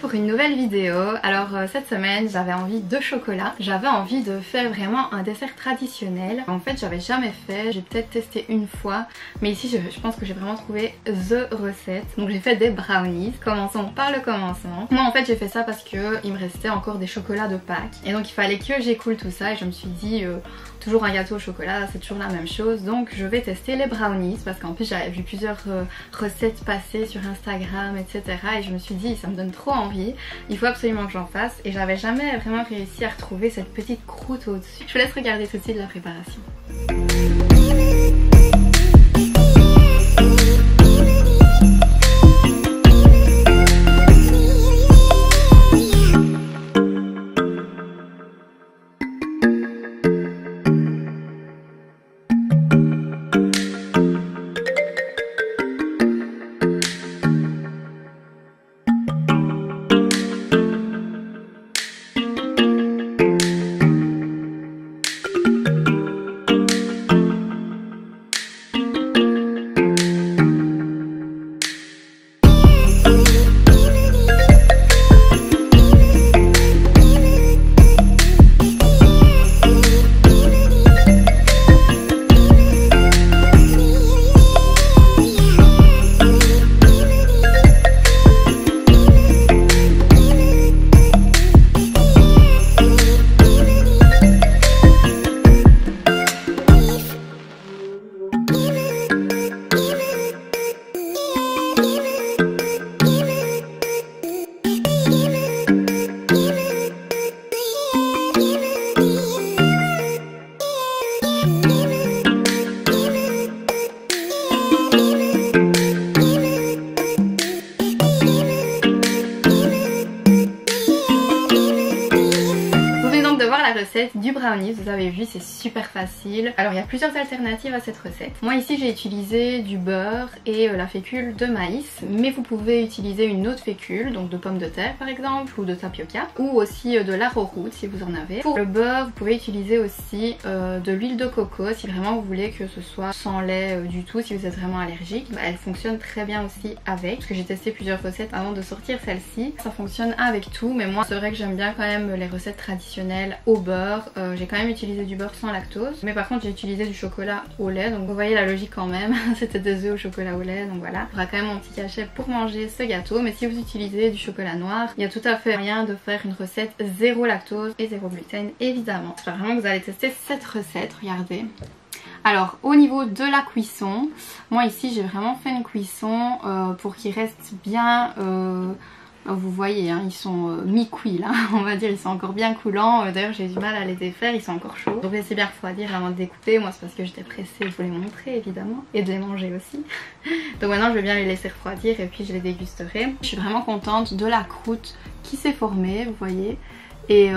pour une nouvelle vidéo. Alors cette semaine j'avais envie de chocolat. J'avais envie de faire vraiment un dessert traditionnel. En fait j'avais jamais fait, j'ai peut-être testé une fois. Mais ici je pense que j'ai vraiment trouvé the recette. Donc j'ai fait des brownies. Commençons par le commencement. Moi en fait j'ai fait ça parce que il me restait encore des chocolats de Pâques. Et donc il fallait que j'écoule tout ça et je me suis dit toujours un gâteau au chocolat c'est toujours la même chose. Donc je vais tester les brownies parce qu'en plus j'avais vu plusieurs recettes passer sur Instagram etc. Et je me suis dit ça me donne trop envie, il faut absolument que j'en fasse. Et j'avais jamais vraiment réussi à retrouver cette petite croûte au dessus. Je vous laisse regarder tout de suite la préparation. Recette du brownie, vous avez vu c'est super facile. Alors il y a plusieurs alternatives à cette recette. Moi ici j'ai utilisé du beurre et la fécule de maïs, mais vous pouvez utiliser une autre fécule, donc de pommes de terre par exemple ou de tapioca, ou aussi de l'arrowroot si vous en avez. Pour le beurre vous pouvez utiliser aussi de l'huile de coco si vraiment vous voulez que ce soit sans lait du tout, si vous êtes vraiment allergique. Elle fonctionne très bien aussi avec, parce que j'ai testé plusieurs recettes avant de sortir celle-ci. Ça fonctionne avec tout, mais moi c'est vrai que j'aime bien quand même les recettes traditionnelles au beurre. J'ai quand même utilisé du beurre sans lactose, mais par contre j'ai utilisé du chocolat au lait, donc vous voyez la logique quand même. C'était des œufs au chocolat au lait, donc voilà. Il y aura quand même mon petit cachet pour manger ce gâteau, mais si vous utilisez du chocolat noir, il y a tout à fait moyen de faire une recette zéro lactose et zéro gluten évidemment. J'espère vraiment que vous allez tester cette recette, regardez. Alors au niveau de la cuisson, moi ici j'ai vraiment fait une cuisson pour qu'il reste bien... vous voyez hein, ils sont mi-cuits là, on va dire, ils sont encore bien coulants. D'ailleurs j'ai du mal à les défaire, ils sont encore chauds. Donc laissez bien refroidir avant de découper. Moi c'est parce que j'étais pressée de vous les montrer évidemment, et de les manger aussi. Donc maintenant je vais bien les laisser refroidir et puis je les dégusterai. Je suis vraiment contente de la croûte qui s'est formée, vous voyez. Et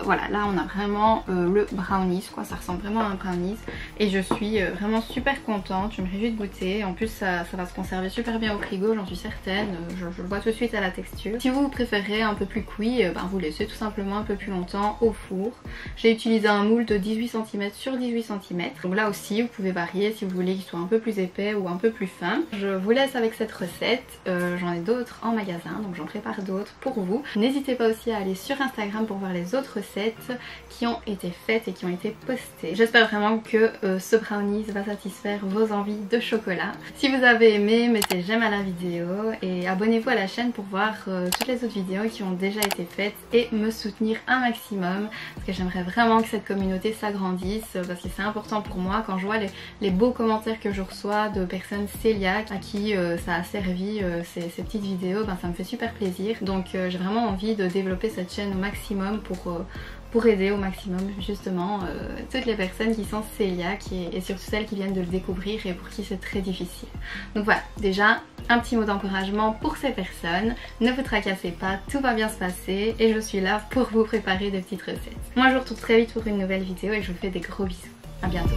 voilà, là on a vraiment le brownies quoi, ça ressemble vraiment à un brownies. Et je suis vraiment super contente, je me réjouis de goûter. En plus ça va se conserver super bien au frigo, j'en suis certaine, je le vois tout de suite à la texture. Si vous préférez un peu plus cuit, vous laissez tout simplement un peu plus longtemps au four. J'ai utilisé un moule de 18 cm sur 18 cm. Donc là aussi vous pouvez varier si vous voulez qu'il soit un peu plus épais ou un peu plus fin. Je vous laisse avec cette recette, j'en ai d'autres en magasin, donc j'en prépare d'autres pour vous. N'hésitez pas aussi à aller sur Instagram pour voir les autres recettes qui ont été faites et qui ont été postées. J'espère vraiment que ce brownies va satisfaire vos envies de chocolat. Si vous avez aimé, mettez j'aime à la vidéo et abonnez-vous à la chaîne pour voir toutes les autres vidéos qui ont déjà été faites et me soutenir un maximum, parce que j'aimerais vraiment que cette communauté s'agrandisse, parce que c'est important pour moi quand je vois les beaux commentaires que je reçois de personnes cœliaques à qui ça a servi ces petites vidéos. Ça me fait super plaisir. Donc j'ai vraiment envie de développer cette chaîne au maximum pour aider au maximum justement toutes les personnes qui sont cœliaques et surtout celles qui viennent de le découvrir et pour qui c'est très difficile. Donc voilà, déjà un petit mot d'encouragement pour ces personnes. Ne vous tracassez pas, tout va bien se passer et je suis là pour vous préparer des petites recettes. Moi je vous retrouve très vite pour une nouvelle vidéo et je vous fais des gros bisous. À bientôt.